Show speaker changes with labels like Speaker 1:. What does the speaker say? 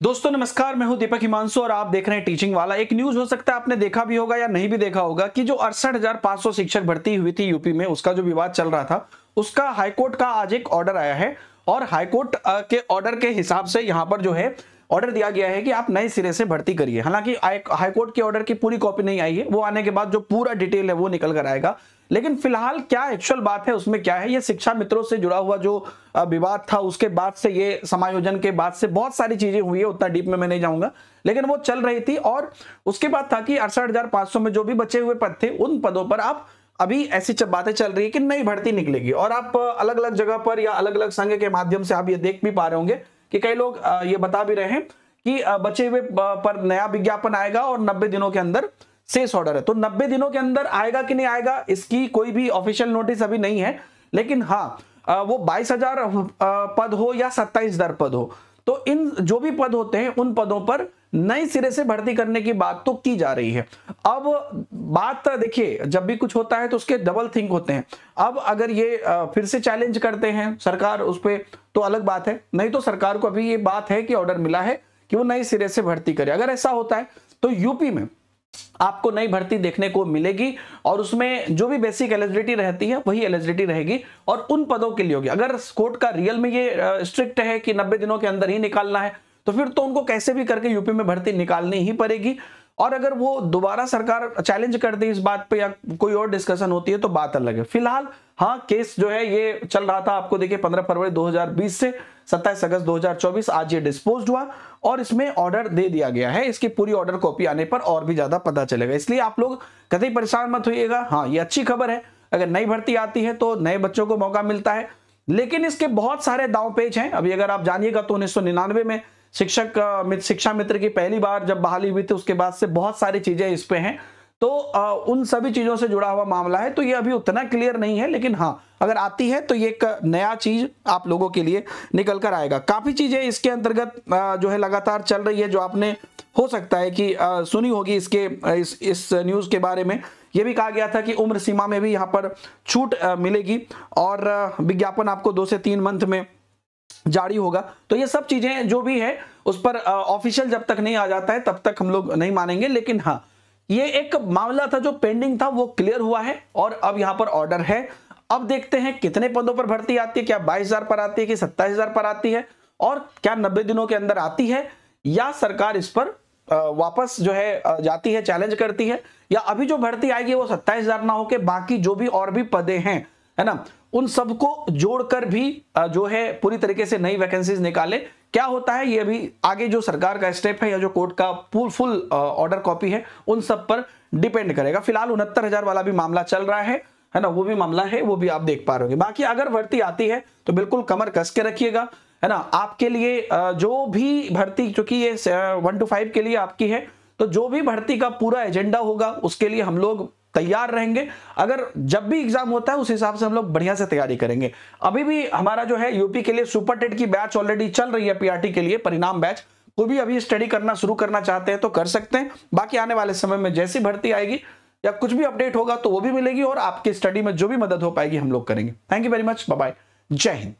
Speaker 1: दोस्तों नमस्कार, मैं हूं दीपक हिमांशु और आप देख रहे हैं टीचिंग वाला। एक न्यूज हो सकता है आपने देखा भी होगा या नहीं भी देखा होगा कि जो 68,500 शिक्षक भर्ती हुई थी यूपी में, उसका जो विवाद चल रहा था, उसका हाईकोर्ट का आज एक ऑर्डर आया है और हाईकोर्ट के ऑर्डर के हिसाब से यहां पर जो है ऑर्डर दिया गया है कि आप नए सिरे से भर्ती करिए। हालांकि हाईकोर्ट के ऑर्डर की पूरी कॉपी नहीं आई है, वो आने के बाद जो पूरा डिटेल है वो निकल कर आएगा। लेकिन फिलहाल क्या एक्चुअल बात है उसमें क्या है, ये शिक्षा मित्रों से जुड़ा हुआ जो विवाद था उसके बाद से, ये समायोजन के बाद से बहुत सारी चीजें हुई है, उतना डीप में मैं नहीं जाऊंगा, लेकिन वो चल रही थी। और उसके बाद था कि 68,500 में जो भी बचे हुए पद थे उन पदों पर आप अभी ऐसी बातें चल रही है कि नई भर्ती निकलेगी। और आप अलग अलग जगह पर या अलग अलग संघ के माध्यम से आप ये देख भी पा रहे होंगे कि कई लोग ये बता भी रहे हैं कि बचे हुए पर नया विज्ञापन आएगा और 90 दिनों के अंदर शेष ऑर्डर है। तो 90 दिनों के अंदर आएगा कि नहीं आएगा इसकी कोई भी ऑफिशियल नोटिस अभी नहीं है, लेकिन हाँ वो 22,000 पद हो या 27,000 पद हो, तो इन जो भी पद होते हैं उन पदों पर नए सिरे से भर्ती करने की बात तो की जा रही है। अब बात देखिए, जब भी कुछ होता है तो उसके डबल थिंक होते हैं। अब अगर ये फिर से चैलेंज करते हैं सरकार उस पर तो अलग बात है, नहीं तो सरकार को अभी ये बात है कि ऑर्डर मिला है कि वो नए सिरे से भर्ती करे। अगर ऐसा होता है तो यूपी में आपको नई भर्ती देखने को मिलेगी और उसमें जो भी बेसिक एलिजिबिलिटी रहती है वही एलिजिबिलिटी रहेगी और उन पदों के लिए होगी। अगर कोर्ट का रियल में ये स्ट्रिक्ट है कि 90 दिनों के अंदर ही निकालना है तो फिर तो उनको कैसे भी करके यूपी में भर्ती निकालनी ही पड़ेगी। और अगर वो दोबारा सरकार चैलेंज करती है इस बात पे या कोई और डिस्कशन होती है तो बात अलग है। फिलहाल हाँ, केस जो है ये चल रहा था, आपको देखिए 15 फरवरी 2020 से 27 अगस्त 2024 आज ये डिस्पोज हुआ और इसमें ऑर्डर दे दिया गया है। इसकी पूरी ऑर्डर कॉपी आने पर और भी ज्यादा पता चलेगा, इसलिए आप लोग कतई परेशान मत होइएगा। हाँ, ये अच्छी खबर है, अगर नई भर्ती आती है तो नए बच्चों को मौका मिलता है, लेकिन इसके बहुत सारे दांव पेच हैं। अभी अगर आप जानिएगा तो 1999 में शिक्षा मित्र की पहली बार जब बहाली हुई थी उसके बाद से बहुत सारी चीजें इस पे हैं, तो उन सभी चीजों से जुड़ा हुआ मामला है। तो ये अभी उतना क्लियर नहीं है, लेकिन हाँ अगर आती है तो ये एक नया चीज आप लोगों के लिए निकल कर आएगा। काफी चीजें इसके अंतर्गत जो है लगातार चल रही है, जो आपने हो सकता है कि सुनी होगी इसके इस न्यूज के बारे में। यह भी कहा गया था कि उम्र सीमा में भी यहाँ पर छूट मिलेगी और विज्ञापन आपको 2 से 3 मंथ में जारी होगा। तो ये सब चीजें जो भी है उस पर ऑफिशियल जब तक नहीं आ जाता है तब तक हम लोग नहीं मानेंगे। लेकिन हाँ, ये एक मामला था जो पेंडिंग था, वो क्लियर हुआ है और अब यहां पर ऑर्डर है। अब देखते हैं कितने पदों पर भर्ती आती है, क्या 22,000 पर आती है कि 27,000 पर आती है, और क्या 90 दिनों के अंदर आती है या सरकार इस पर वापस जो है जाती है, चैलेंज करती है, या अभी जो भर्ती आएगी वो 27,000 ना होकर बाकी जो भी और भी पदे हैं, है ना, उन सबको जोड़कर भी जो है पूरी तरीके से नई वैकेंसीज निकाले। क्या होता है ये अभी आगे जो सरकार का स्टेप है या जो कोर्ट का फुल ऑर्डर कॉपी है उन सब पर डिपेंड करेगा। फिलहाल 69,000 वाला भी मामला चल रहा है ना, वो भी मामला है, वो भी आप देख पा रहे होंगे। बाकी अगर भर्ती आती है तो बिल्कुल कमर कस के रखिएगा, है ना। आपके लिए जो भी भर्ती, चूंकि ये 1 to 5 के लिए आपकी है, तो जो भी भर्ती का पूरा एजेंडा होगा उसके लिए हम लोग तैयार रहेंगे। अगर जब भी एग्जाम होता है उस हिसाब से हम लोग बढ़िया से तैयारी करेंगे। अभी भी हमारा जो है यूपी के लिए सुपर टेट की बैच ऑलरेडी चल रही है, पीआरटी के लिए परिणाम बैच, कोई भी अभी स्टडी करना शुरू करना चाहते हैं तो कर सकते हैं। बाकी आने वाले समय में जैसी भर्ती आएगी या कुछ भी अपडेट होगा तो वो भी मिलेगी और आपकी स्टडी में जो भी मदद हो पाएगी हम लोग करेंगे। Thank you very much, bye bye, जय हिंद।